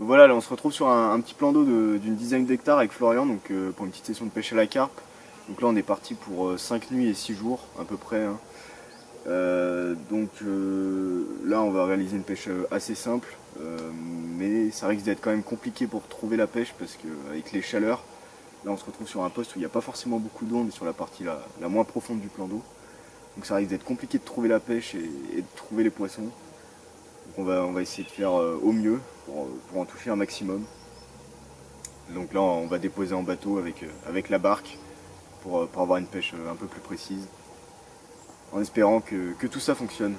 voilà, là on se retrouve sur un petit plan d'eau d'une dizaine d'hectares avec Florian, donc pour une petite session de pêche à la carpe. Donc là on est parti pour 5 nuits et 6 jours à peu près, hein. Là on va réaliser une pêche assez simple, mais ça risque d'être quand même compliqué pour trouver la pêche parce qu'avec les chaleurs, là on se retrouve sur un poste où il n'y a pas forcément beaucoup d'eau, on est sur la partie la moins profonde du plan d'eau. Donc ça risque d'être compliqué de trouver la pêche et de trouver les poissons. Donc on va essayer de faire au mieux pour en toucher un maximum. Donc là on va déposer en bateau avec la barque pour avoir une pêche un peu plus précise, en espérant que tout ça fonctionne.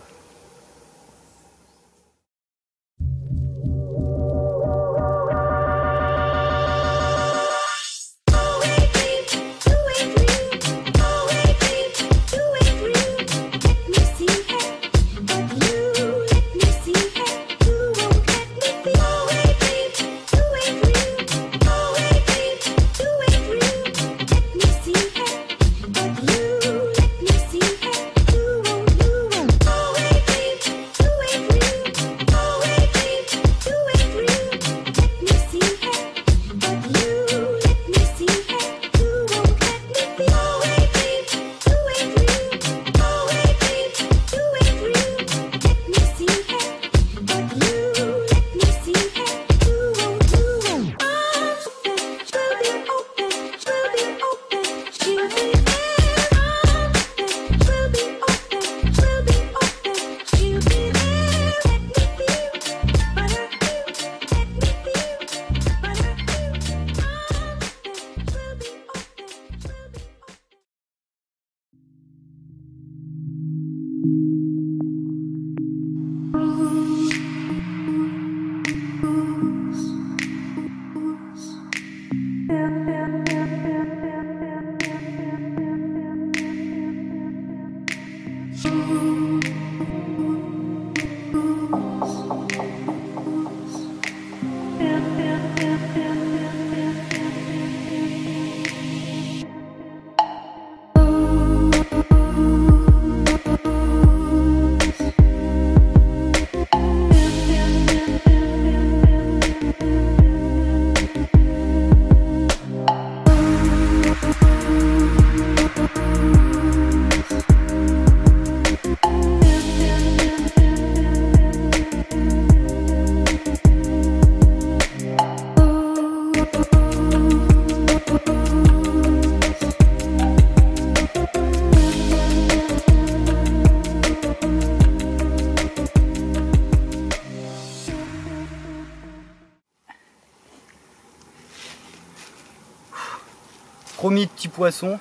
Premier petit poisson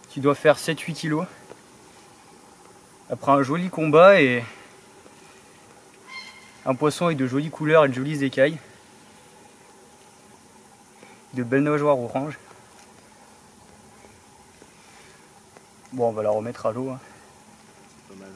qui doit faire 7-8 kg après un joli combat et un poisson avec de jolies couleurs et de jolies écailles, de belles nageoires orange. Bon, on va la remettre à l'eau, hein. Pas mal.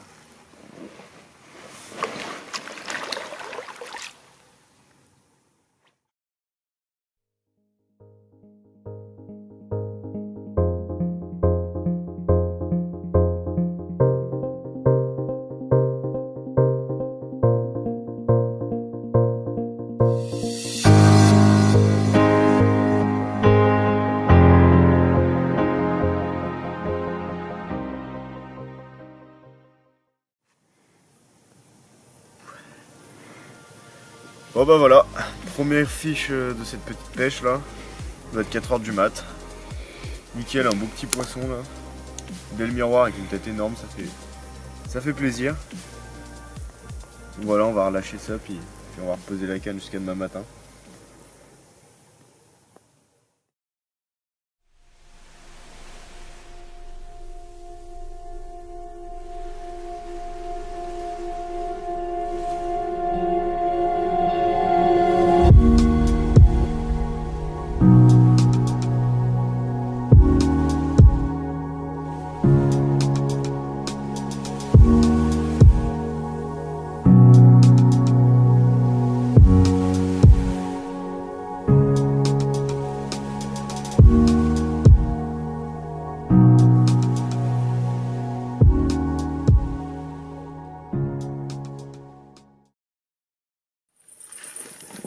Bon bah voilà, première fiche de cette petite pêche là, ça va être 4 h du mat. Nickel, un beau petit poisson là, bel miroir avec une tête énorme, ça fait plaisir. Donc voilà, on va relâcher ça puis on va reposer la canne jusqu'à demain matin.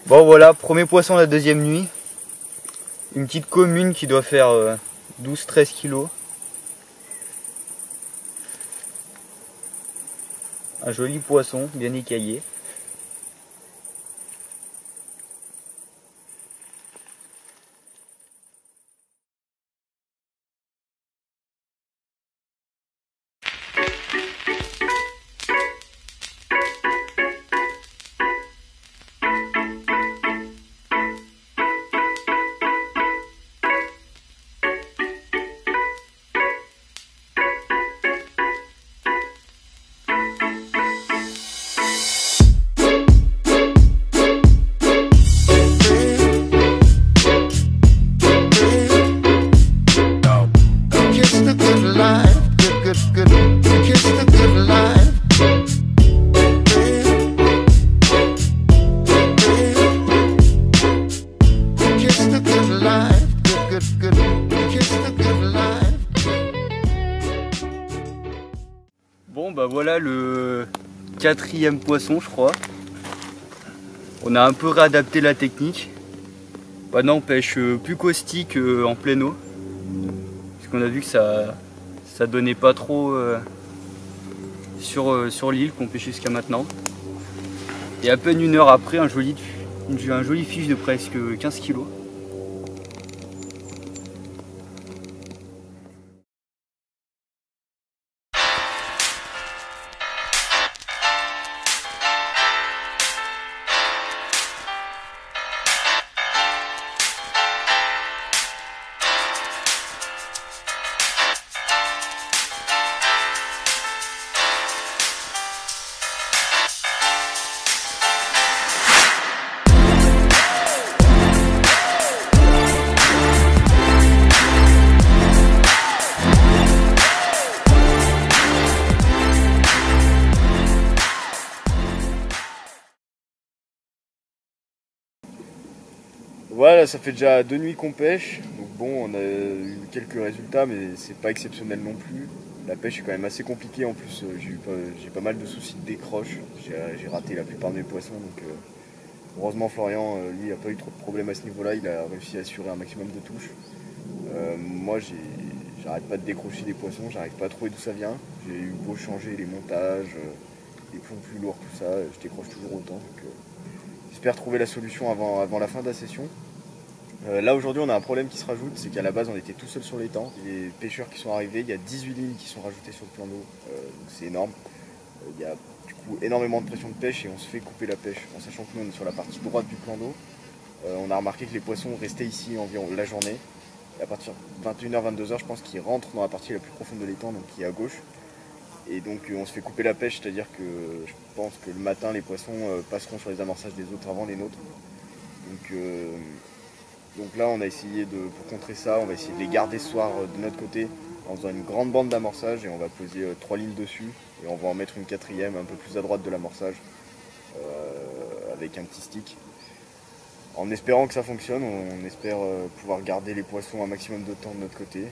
Bon voilà, premier poisson de la deuxième nuit. Une petite commune qui doit faire 12-13 kilos. Un joli poisson, bien écaillé. Bon bah voilà le quatrième poisson je crois. On a un peu réadapté la technique. Maintenant on pêche plus caustique en pleine eau. Parce qu'on a vu que ça donnait pas trop sur l'île qu'on pêchait jusqu'à maintenant. Et à peine une heure après, un joli fiche de presque 15 kg. Voilà, ça fait déjà 2 nuits qu'on pêche, donc bon, on a eu quelques résultats, mais c'est pas exceptionnel non plus. La pêche est quand même assez compliquée, en plus j'ai pas mal de soucis de décroche, j'ai raté la plupart de mes poissons, donc heureusement Florian, lui, a pas eu trop de problèmes à ce niveau-là, il a réussi à assurer un maximum de touches. Moi, j'arrête pas de décrocher des poissons, j'arrive pas à trouver d'où ça vient. J'ai eu beau changer les montages, les plombs plus lourds, tout ça, je décroche toujours autant. Donc, j'espère trouver la solution avant la fin de la session. Là aujourd'hui on a un problème qui se rajoute, c'est qu'à la base on était tout seul sur l'étang. Les pêcheurs qui sont arrivés, il y a 18 lignes qui sont rajoutées sur le plan d'eau, donc c'est énorme. Il y a du coup énormément de pression de pêche et on se fait couper la pêche, en sachant que nous on est sur la partie droite du plan d'eau. On a remarqué que les poissons restaient ici environ la journée. Et à partir de 21h-22h je pense qu'ils rentrent dans la partie la plus profonde de l'étang, donc qui est à gauche. Et donc on se fait couper la pêche, c'est-à-dire que je pense que le matin les poissons passeront sur les amorçages des autres avant les nôtres. Donc là on a essayé pour contrer ça, on va essayer de les garder ce soir de notre côté en faisant une grande bande d'amorçage et on va poser 3 lignes dessus et on va en mettre une quatrième un peu plus à droite de l'amorçage avec un petit stick. En espérant que ça fonctionne, on espère pouvoir garder les poissons un maximum de temps de notre côté.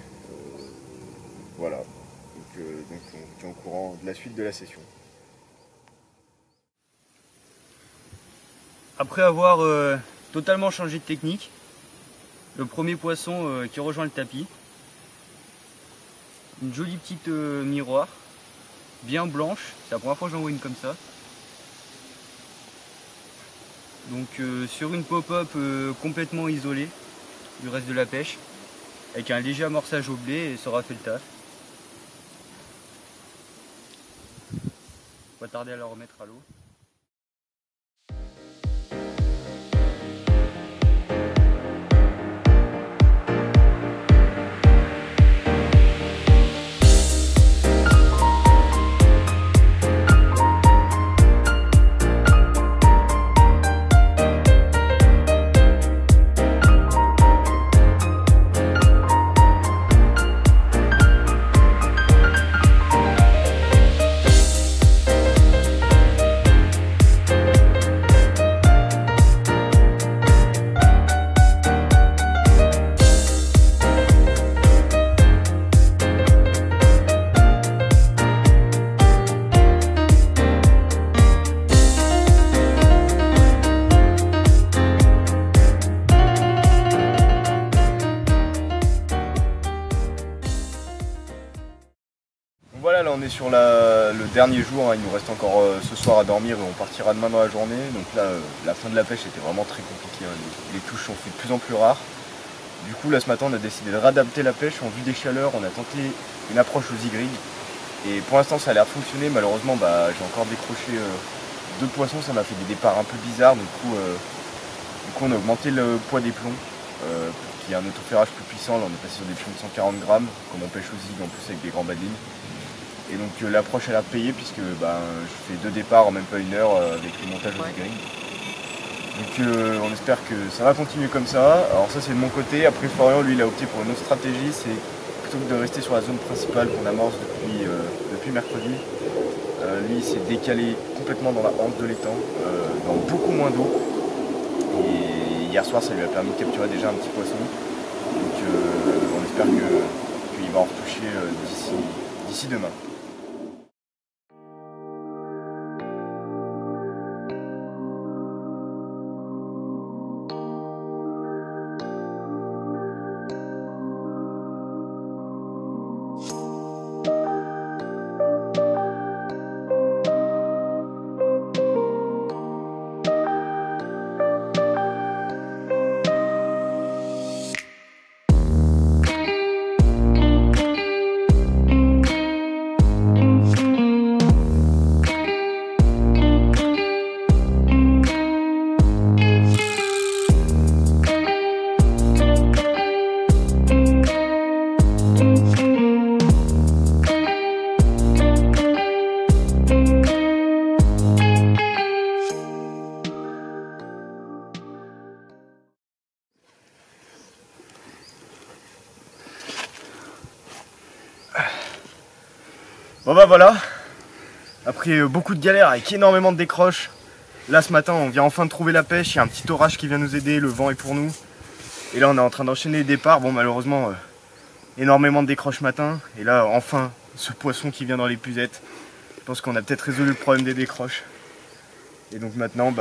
Voilà, donc on tient au courant de la suite de la session. Après avoir totalement changé de technique, le premier poisson qui rejoint le tapis, une jolie petite miroir, bien blanche, c'est la première fois que j'en vois une comme ça. Donc sur une pop-up complètement isolée du reste de la pêche, avec un léger amorçage au blé et ça aura fait le taf. Pas tarder à la remettre à l'eau. voilà, là on est sur le dernier jour, hein. Il nous reste encore ce soir à dormir et on partira demain dans la journée. Donc là, la fin de la pêche était vraiment très compliquée, hein. Les touches sont fait de plus en plus rares. Du coup, là ce matin, on a décidé de réadapter la pêche en vue des chaleurs. On a tenté une approche aux zigrig. Et pour l'instant, ça a l'air de fonctionner. Malheureusement, j'ai encore décroché 2 poissons. Ça m'a fait des départs un peu bizarres. Du coup, on a augmenté le poids des plombs pour qu'il y ait un autoferrage plus puissant. Là, on est passé sur des plombs de 140 grammes, comme on pêche aux zig en plus avec des grands badines. Et donc l'approche a l'air de payer puisque je fais 2 départs en même pas 1 heure avec le montage au zigrig. Donc on espère que ça va continuer comme ça. Alors ça c'est de mon côté. Après Florian, lui, il a opté pour une autre stratégie. C'est plutôt que de rester sur la zone principale qu'on amorce depuis mercredi. Lui, il s'est décalé complètement dans la hanse de l'étang, dans beaucoup moins d'eau. Et hier soir, ça lui a permis de capturer déjà un petit poisson. Donc on espère qu'il va en retoucher d'ici demain. Bon bah voilà, après beaucoup de galères avec énormément de décroches, là ce matin on vient enfin de trouver la pêche, il y a un petit orage qui vient nous aider, le vent est pour nous. Et là on est en train d'enchaîner les départs, bon malheureusement énormément de décroches matin. Et là enfin ce poisson qui vient dans les puzettes, je pense qu'on a peut-être résolu le problème des décroches. Et donc maintenant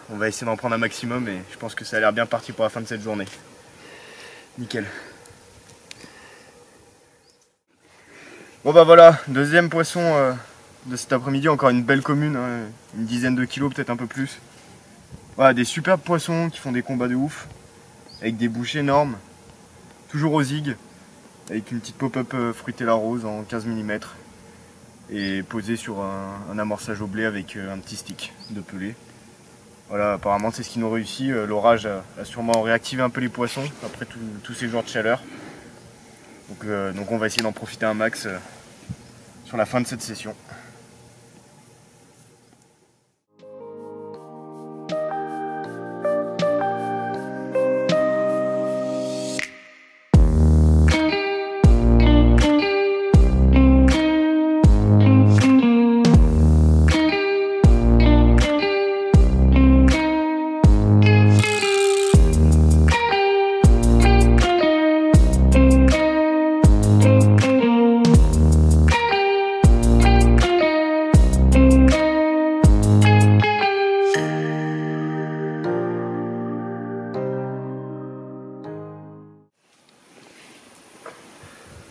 on va essayer d'en prendre un maximum et je pense que ça a l'air bien parti pour la fin de cette journée. Nickel. Bon bah voilà, deuxième poisson de cet après-midi, encore une belle commune, hein, une dizaine de kilos, peut-être un peu plus. Voilà, des superbes poissons qui font des combats de ouf, avec des bouches énormes, toujours au zig, avec une petite pop-up fruitée la rose en 15 mm, et posé sur un amorçage au blé avec un petit stick de pelé. Voilà, apparemment c'est ce qui nous réussit, l'orage a sûrement réactivé un peu les poissons après tous ces jours de chaleur. Donc on va essayer d'en profiter un max sur la fin de cette session.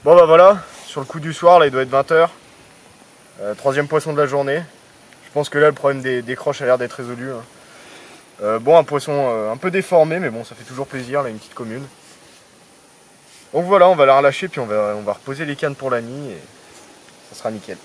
Bon bah voilà, sur le coup du soir, là il doit être 20 h. Troisième poisson de la journée. Je pense que là le problème des décroches a l'air d'être résolu. Bon, un poisson un peu déformé, mais bon, ça fait toujours plaisir, là, une petite commune. Donc voilà, on va la relâcher, puis on va reposer les cannes pour la nuit, et ça sera nickel.